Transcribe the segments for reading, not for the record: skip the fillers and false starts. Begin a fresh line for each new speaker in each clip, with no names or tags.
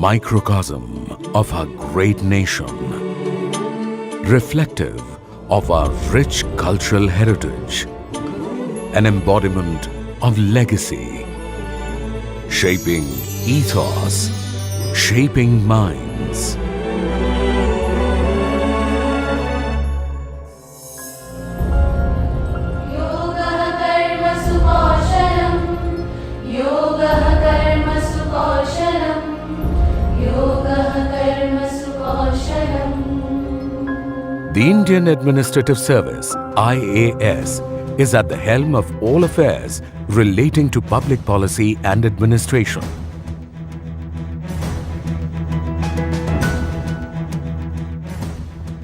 microcosm of our great nation, reflective of our rich cultural heritage, an embodiment of legacy, shaping ethos, shaping minds. The Indian Administrative Service, IAS, is at the helm of all affairs relating to public policy and administration.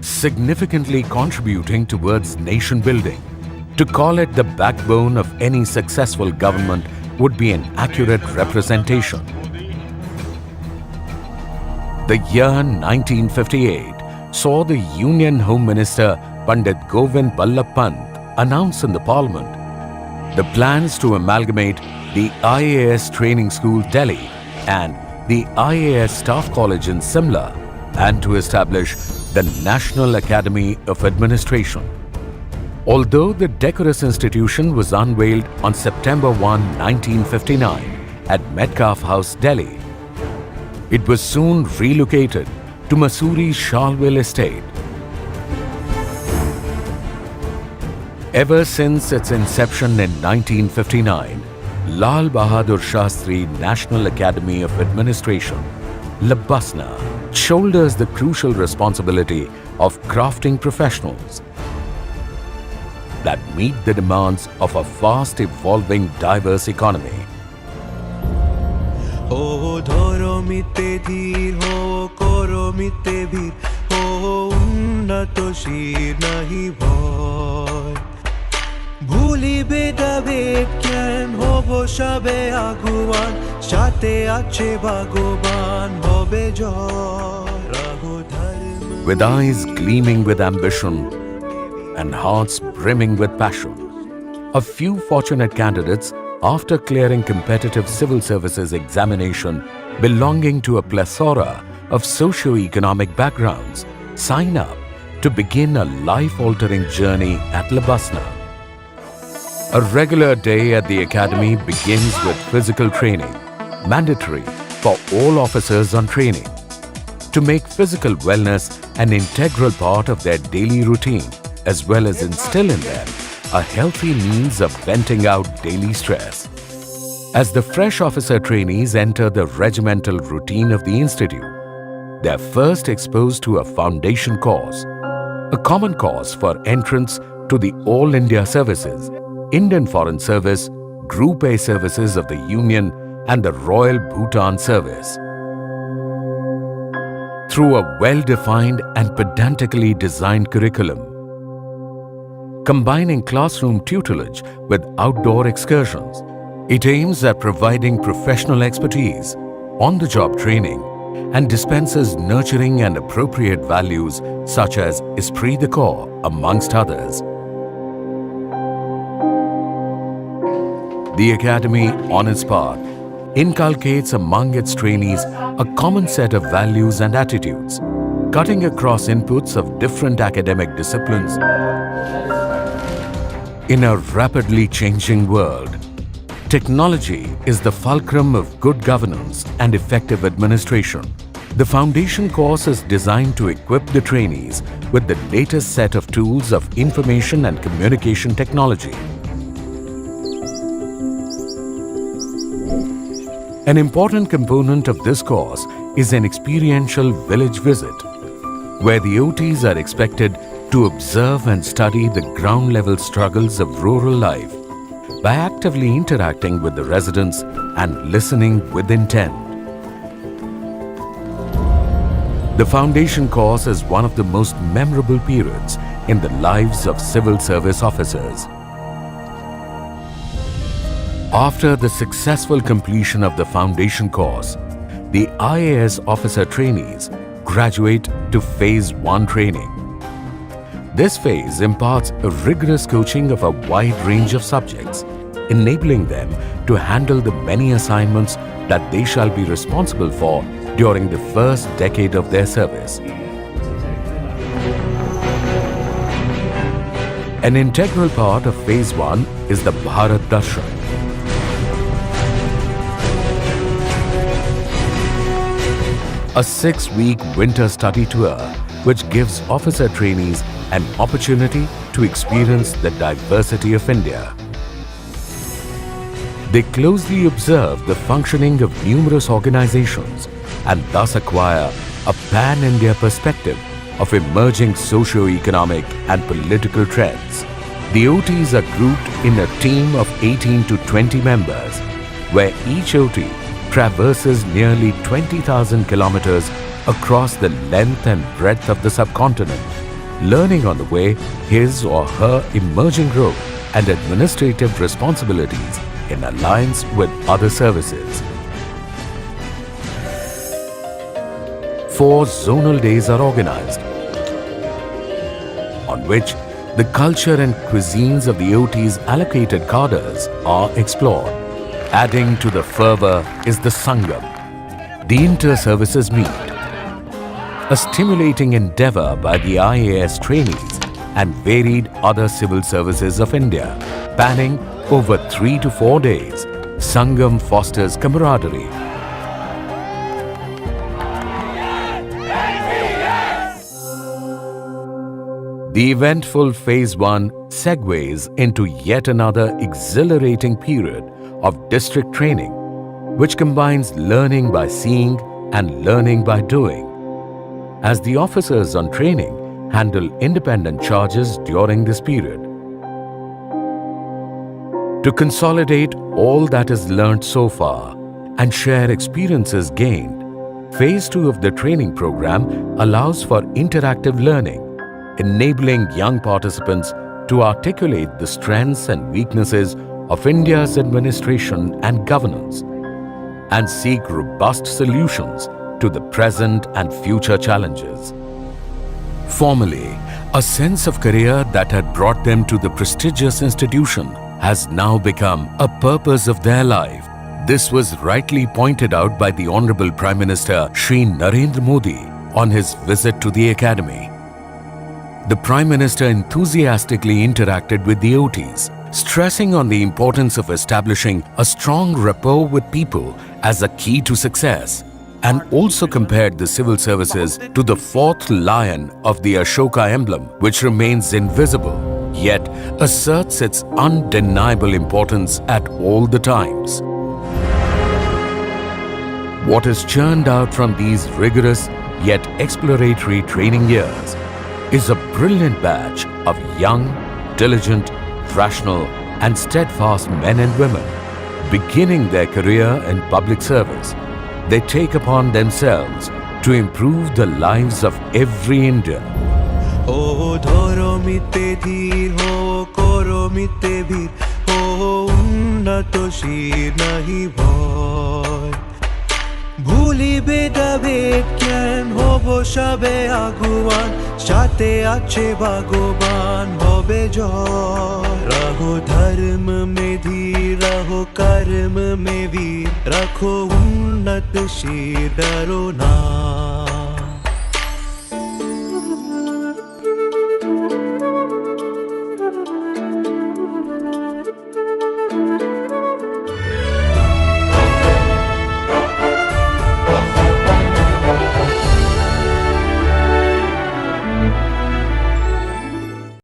Significantly contributing towards nation building. To call it the backbone of any successful government would be an accurate representation. The year 1958 saw the Union Home Minister Pandit Govind Ballabh Pant announce in the Parliament the plans to amalgamate the IAS Training School Delhi and the IAS Staff College in Simla and to establish the National Academy of Administration. Although the decorous institution was unveiled on September 1, 1959 at Metcalfe House, Delhi, it was soon relocated to Mussoorie Charleville Estate. Ever since its inception in 1959, Lal Bahadur Shastri National Academy of Administration, Labasna, shoulders the crucial responsibility of crafting professionals that meet the demands of a fast-evolving, diverse economy.
Oh, dhoro mitte dheer ho, koro mitte bhir ho, unnato shir nahi bhoy. Bhulibe David জ্ঞান হব সবে আগুয়ান, সাথে আছে ভগবান হবে জয়। রাহো ধর্ম
With eyes gleaming with ambition and hearts brimming with passion, a few fortunate candidates, after clearing competitive civil services examination belonging to a plethora of socio-economic backgrounds, sign up to begin a life-altering journey at Labasna. A regular day at the academy begins with physical training, mandatory for all officers on training, to make physical wellness an integral part of their daily routine, as well as instill in them a healthy means of venting out daily stress. As the fresh officer trainees enter the regimental routine of the institute, they are first exposed to a foundation course, a common course for entrance to the All India Services, Indian Foreign Service, Group A services of the Union and the Royal Bhutan Service. Through a well-defined and pedantically designed curriculum, combining classroom tutelage with outdoor excursions, it aims at providing professional expertise, on-the-job training, and dispenses nurturing and appropriate values such as esprit de corps, amongst others. The Academy, on its part, inculcates among its trainees a common set of values and attitudes, cutting across inputs of different academic disciplines. In a rapidly changing world, technology is the fulcrum of good governance and effective administration. The foundation course is designed to equip the trainees with the latest set of tools of information and communication technology. An important component of this course is an experiential village visit, where the OTs are expected to observe and study the ground-level struggles of rural life by actively interacting with the residents and listening with intent. The foundation course is one of the most memorable periods in the lives of civil service officers. After the successful completion of the foundation course, the IAS officer trainees graduate to Phase 1 training. This phase imparts a rigorous coaching of a wide range of subjects, enabling them to handle the many assignments that they shall be responsible for during the first decade of their service. An integral part of Phase 1 is the Bharat Darshan. A 6-week winter study tour which gives officer trainees an opportunity to experience the diversity of India. They closely observe the functioning of numerous organizations and thus acquire a pan-India perspective of emerging socio-economic and political trends. The OTs are grouped in a team of 18 to 20 members, where each OT traverses nearly 20,000 kilometers across the length and breadth of the subcontinent, learning on the way his or her emerging role and administrative responsibilities in alliance with other services. 4 zonal days are organized, on which the culture and cuisines of the OT's allocated cadres are explored. Adding to the fervor is the Sangam, the inter-services meet, a stimulating endeavor by the IAS trainees and varied other civil services of India. Spanning over 3 to 4 days, Sangam fosters camaraderie, the eventful Phase 1 segues into yet another exhilarating period of district training, which combines learning by seeing and learning by doing, as the officers on training handle independent charges during this period. To consolidate all that is learnt so far and share experiences gained, Phase 2 of the training program allows for interactive learning, enabling young participants to articulate the strengths and weaknesses of India's administration and governance and seek robust solutions to the present and future challenges. Formerly, a sense of career that had brought them to the prestigious institution has now become a purpose of their life. This was rightly pointed out by the Honorable Prime Minister Shri Narendra Modi on his visit to the Academy. The Prime Minister enthusiastically interacted with the OTs, stressing on the importance of establishing a strong rapport with people as a key to success, and also compared the civil services to the 4th lion of the Ashoka emblem, which remains invisible, yet asserts its undeniable importance at all the times. What is churned out from these rigorous yet exploratory training years is a brilliant batch of young, diligent, rational and steadfast men and women beginning their career in public service. They take upon themselves to improve the lives of every Indian.
O dhoromite dheer ho koromite bhir ho unnato shir nahi bhoy ভুলিবে দাবেদ জ্ঞান হব সবে আগুয়ান সাথে আছে ভগবান হবে জয় रहो धर्म में धीर रहो कर्म में वीर रखो उन्नत शीर डरो ना